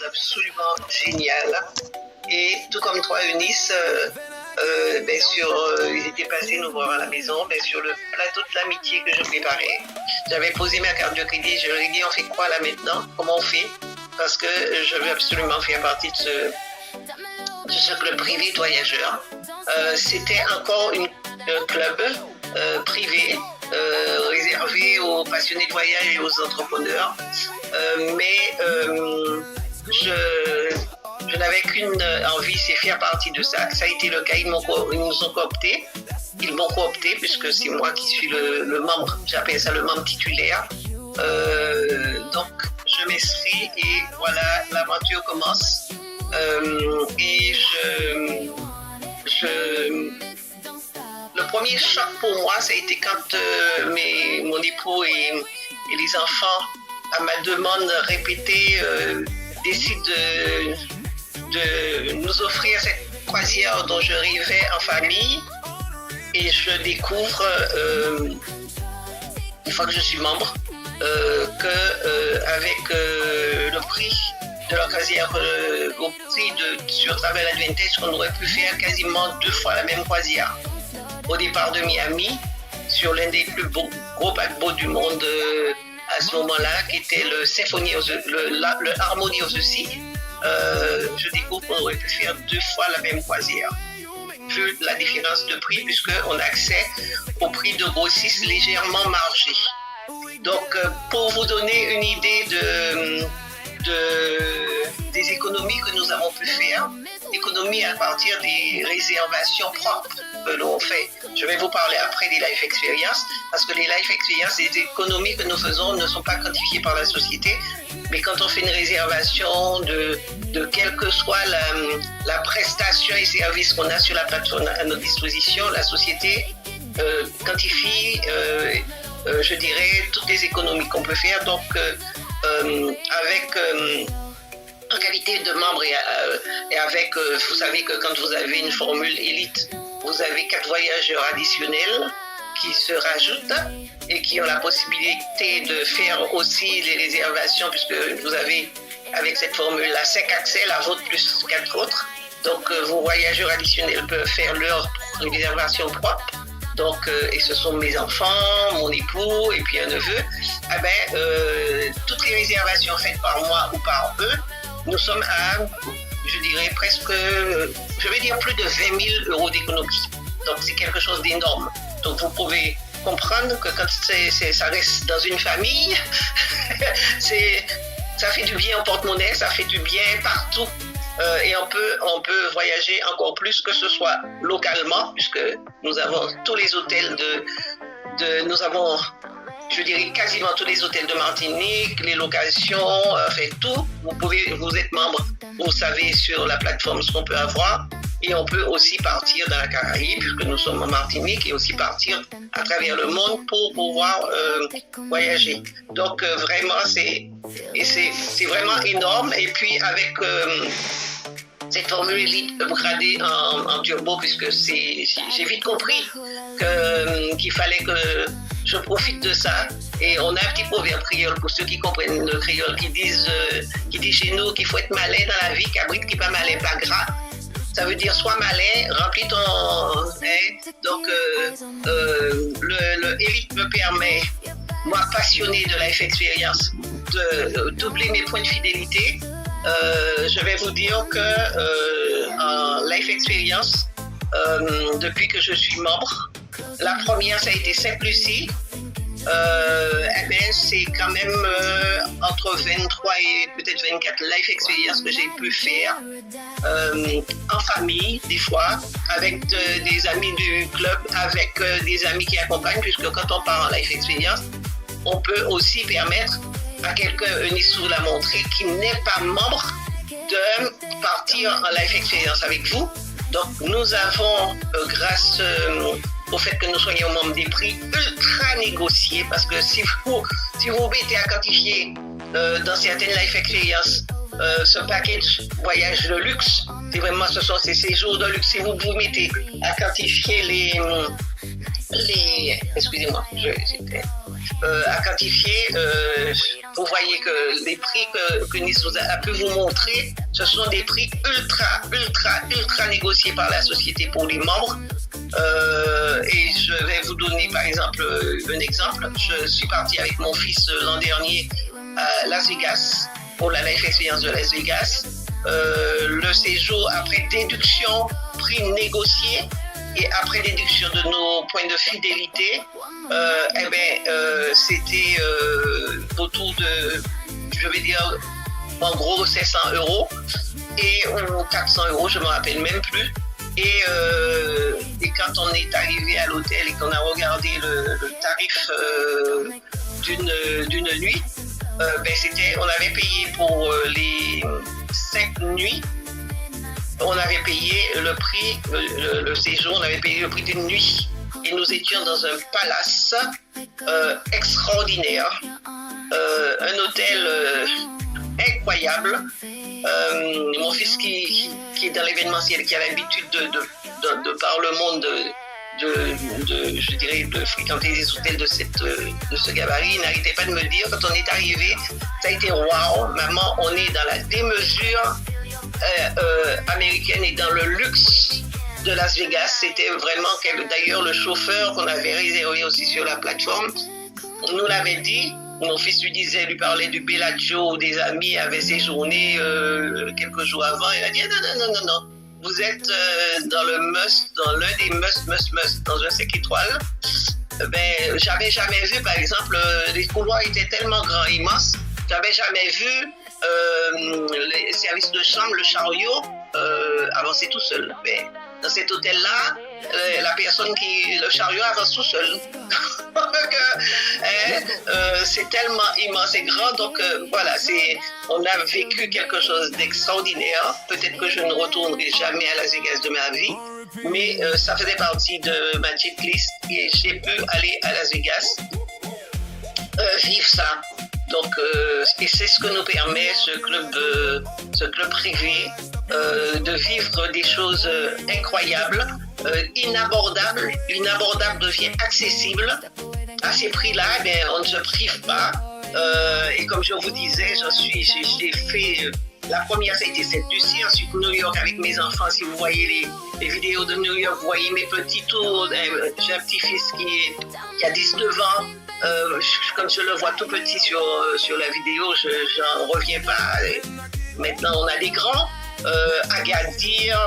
absolument génial. Et tout comme toi, Eunice, ils étaient passés nous voir à la maison, sur le plateau de l'amitié que je préparais. J'avais posé ma carte de crédit, je leur ai dit on fait quoi là maintenant, comment on fait, parce que je veux absolument faire partie de ce club privé de voyageurs. C'était encore un club privé réservé aux passionnés de voyage et aux entrepreneurs, je n'avais qu'une envie, c'est faire partie de ça. Ça a été le cas, ils nous ont cooptés. Ils m'ont coopté puisque c'est moi qui suis le membre, j'appelle ça le membre titulaire. Donc je m'inscris et voilà, l'aventure commence. Le premier choc pour moi, ça a été quand mon époux et les enfants, à ma demande répétée, décident de nous offrir cette croisière dont je rêvais en famille. Et je découvre, une fois que je suis membre, qu'avec le prix de la croisière, au prix sur Travel Advantage, on aurait pu faire quasiment 2 fois la même croisière. Au départ de Miami, sur l'un des plus gros paquebots du monde à ce moment-là, qui était le Harmony of the Sea, je découvre qu'on aurait pu faire 2 fois la même croisière. Vu la différence de prix, puisqu'on a accès au prix de grossiste légèrement margé. Donc, pour vous donner une idée des économies que nous avons pu faire, économies à partir des réservations propres que l'on fait. Je vais vous parler après des life experiences, parce que les life experiences, les économies que nous faisons ne sont pas quantifiées par la société, mais quand on fait une réservation de quelle que soit la prestation et service qu'on a sur la plateforme à notre disposition, la société quantifie, je dirais, toutes les économies qu'on peut faire. Donc, en qualité de membre et avec, vous savez que quand vous avez une formule élite, vous avez 4 voyageurs additionnels qui se rajoutent et qui ont la possibilité de faire aussi les réservations, puisque vous avez avec cette formule-là 5 accès, la vôtre plus 4 autres. Donc vos voyageurs additionnels peuvent faire leur réservation propre. Donc, et ce sont mes enfants, mon époux et puis un neveu. Toutes les réservations faites par moi ou par eux, nous sommes à, je dirais presque, je vais dire plus de 20 000 euros d'économie. Donc c'est quelque chose d'énorme. Donc vous pouvez comprendre que quand ça reste dans une famille, ça fait du bien au porte-monnaie, ça fait du bien partout. Et on peut voyager encore plus que ce soit localement, puisque nous avons tous les hôtels nous avons, je dirais, quasiment tous les hôtels de Martinique, les locations, tout. Vous êtes membre, vous savez sur la plateforme ce qu'on peut avoir. Et on peut aussi partir dans la Caraïbe, puisque nous sommes en Martinique, et aussi partir à travers le monde pour pouvoir voyager. Donc vraiment, c'est vraiment énorme. Et puis avec cette formule élite upgradée en turbo, puisque j'ai vite compris qu'il fallait que je profite de ça. Et on a un petit proverbe créole pour ceux qui comprennent le créole qui dit chez nous qu'il faut être malin dans la vie, qu'abrite qui pas malin pas gras. Ça veut dire sois malin, remplis ton... Donc le Elite me permet, moi passionné de Life Experience, de doubler mes points de fidélité. Je vais vous dire que en Life Experience, depuis que je suis membre, la première ça a été Sainte-Lucie. C'est quand même entre 23 et peut-être 24 life experiences que j'ai pu faire en famille, des fois, avec des amis du club, avec des amis qui accompagnent, puisque quand on part en life experience, on peut aussi permettre à quelqu'un, Eunice vous l'a montré, qui n'est pas membre, de partir en life experience avec vous. Donc nous avons, grâce au fait que nous soyons membres, des prix ultra négociés, parce que si vous mettez à quantifier dans certaines life experiences ce package voyage de luxe, c'est vraiment, ce sont ces séjours de luxe. Si vous mettez à quantifier excusez-moi, j'étais à quantifier. Vous voyez que les prix que Nice a pu vous montrer, ce sont des prix ultra négociés par la société pour les membres. Et je vais vous donner par exemple un exemple. Je suis partie avec mon fils l'an dernier à Las Vegas pour la Life Experience de Las Vegas. Le séjour après déduction, prix négocié, et après déduction de nos points de fidélité, c'était autour de, je vais dire, en gros 700 € et 400 €, je ne me rappelle même plus. Et quand on est arrivé à l'hôtel et qu'on a regardé le tarif d'une nuit, on avait payé pour les 5 nuits. On avait payé le prix, le séjour, on avait payé le prix d'une nuit. Et nous étions dans un palace extraordinaire, un hôtel incroyable. Mon fils qui est dans l'événementiel, qui a l'habitude de par le monde je dirais, de fréquenter des hôtels de ce gabarit, il n'arrêtait pas de me dire, quand on est arrivé, ça a été waouh, maman, on est dans la démesure américaine et dans le luxe de Las Vegas. C'était vraiment, d'ailleurs le chauffeur qu'on avait réservé aussi sur la plateforme nous l'avait dit. Mon fils lui parlait du Bellagio où des amis avaient séjourné quelques jours avant. Il a dit non, vous êtes dans l'un des must, dans un 5 étoiles. J'avais jamais vu, par exemple, les couloirs étaient tellement grands, immenses. J'avais jamais vu les services de chambre, le chariot, avancer tout seul. Mais dans cet hôtel-là, le chariot avance tout seul. C'est tellement immense et grand, donc voilà, on a vécu quelque chose d'extraordinaire. Peut-être que je ne retournerai jamais à Las Vegas de ma vie, mais ça faisait partie de ma checklist et j'ai pu aller à Las Vegas, vivre ça. Donc, et c'est ce que nous permet ce club privé, de vivre des choses incroyables, inabordables. L'inabordable devient accessible. À ces prix-là, on ne se prive pas. Et comme je vous disais, j'ai fait, la première, ça a été cette Lucie, ensuite New York avec mes enfants. Si vous voyez les vidéos de New York, vous voyez mes petits tours. J'ai un petit-fils qui a 19 ans. Comme je le vois tout petit sur la vidéo, j'en reviens pas. Maintenant, on a des grands. Agadir,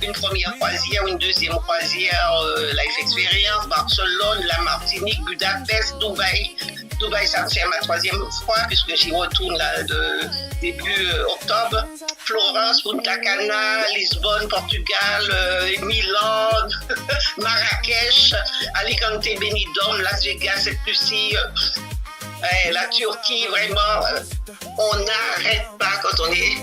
une première croisière, une deuxième croisière, Life Experience, Barcelone, la Martinique, Budapest, Dubaï. Dubaï, ça me fait ma 3e fois puisque j'y retourne là début octobre. Florence, Punta Cana, Lisbonne, Portugal, Milan, Marrakech, Alicante, Benidorm, Las Vegas, Sainte-Lucie, la Turquie, vraiment, on n'arrête pas quand on est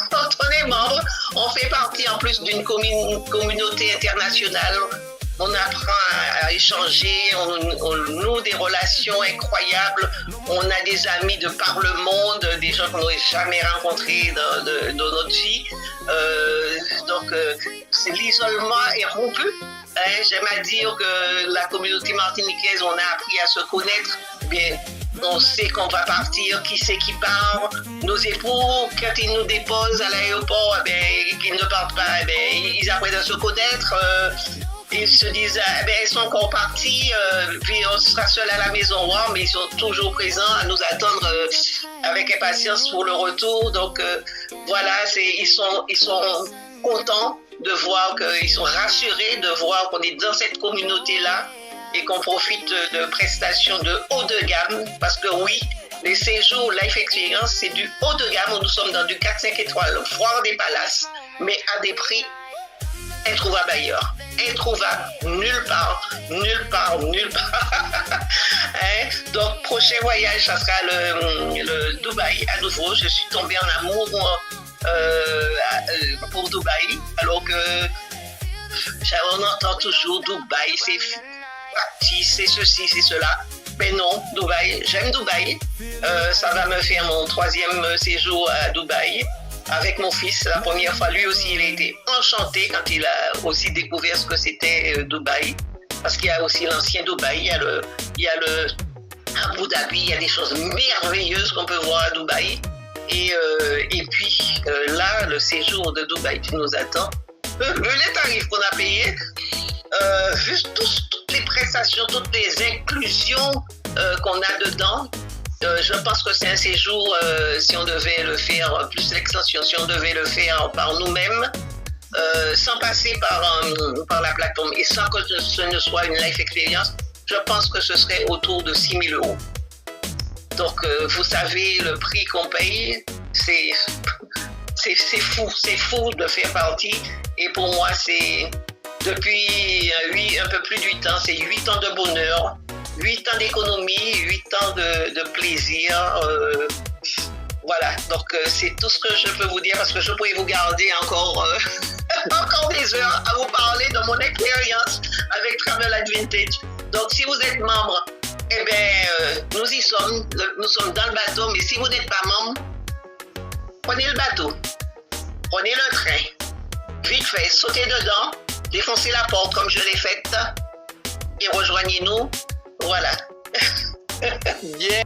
quand on est membre. On fait partie en plus d'une communauté internationale. On apprend à échanger, on noue des relations incroyables. On a des amis de par le monde, des gens qu'on n'aurait jamais rencontrés dans notre vie. Donc, l'isolement est rompu. J'aime à dire que la communauté martiniquaise, on a appris à se connaître. Bien, on sait qu'on va partir, qui c'est qui part. Nos époux, quand ils nous déposent à l'aéroport, qu'ils ne partent pas, ils apprennent à se connaître. Ils se disent, ils sont encore partis, puis on sera seul à la maison, mais ils sont toujours présents à nous attendre avec impatience pour le retour. Donc voilà, ils sont contents de voir qu'ils sont rassurés de voir qu'on est dans cette communauté-là et qu'on profite de prestations de haut de gamme, parce que oui, les séjours Life Experience, c'est du haut de gamme. Nous sommes dans du 4-5 étoiles, voire des palaces, mais à des prix introuvables ailleurs. Introuvable, nulle part. Donc, prochain voyage, ça sera le Dubaï à nouveau. Je suis tombée en amour pour Dubaï, alors que on entend toujours Dubaï, c'est factice, c'est ceci, c'est cela. Mais non, Dubaï, j'aime Dubaï. Ça va me faire mon 3e séjour à Dubaï. Avec mon fils, la première fois, lui aussi, il a été enchanté quand il a aussi découvert ce que c'était Dubaï. parce qu'il y a aussi l'ancien Dubaï, il y a le Abu Dhabi, il y a des choses merveilleuses qu'on peut voir à Dubaï. Et puis là, le séjour de Dubaï qui nous attend, vu les tarifs qu'on a payés, vu toutes les prestations, toutes les inclusions qu'on a dedans, je pense que c'est un séjour, si on devait le faire, plus l'extension, si on devait le faire par nous-mêmes, sans passer par la plateforme et sans que ce ne soit une life experience, je pense que ce serait autour de 6 000 €. Donc, vous savez, le prix qu'on paye, c'est fou de faire partie. Et pour moi, c'est depuis un peu plus de 8 ans, c'est 8 ans de bonheur, 8 ans d'économie, 8 ans de plaisir. Voilà, donc c'est tout ce que je peux vous dire parce que je pourrais vous garder encore, encore des heures à vous parler de mon expérience avec Travel Advantage. Donc, si vous êtes membre, eh bien, nous y sommes, nous sommes dans le bateau, mais si vous n'êtes pas membre, prenez le bateau, prenez le train, vite fait, sautez dedans, défoncez la porte comme je l'ai faite et rejoignez-nous. Voilà. Yeah.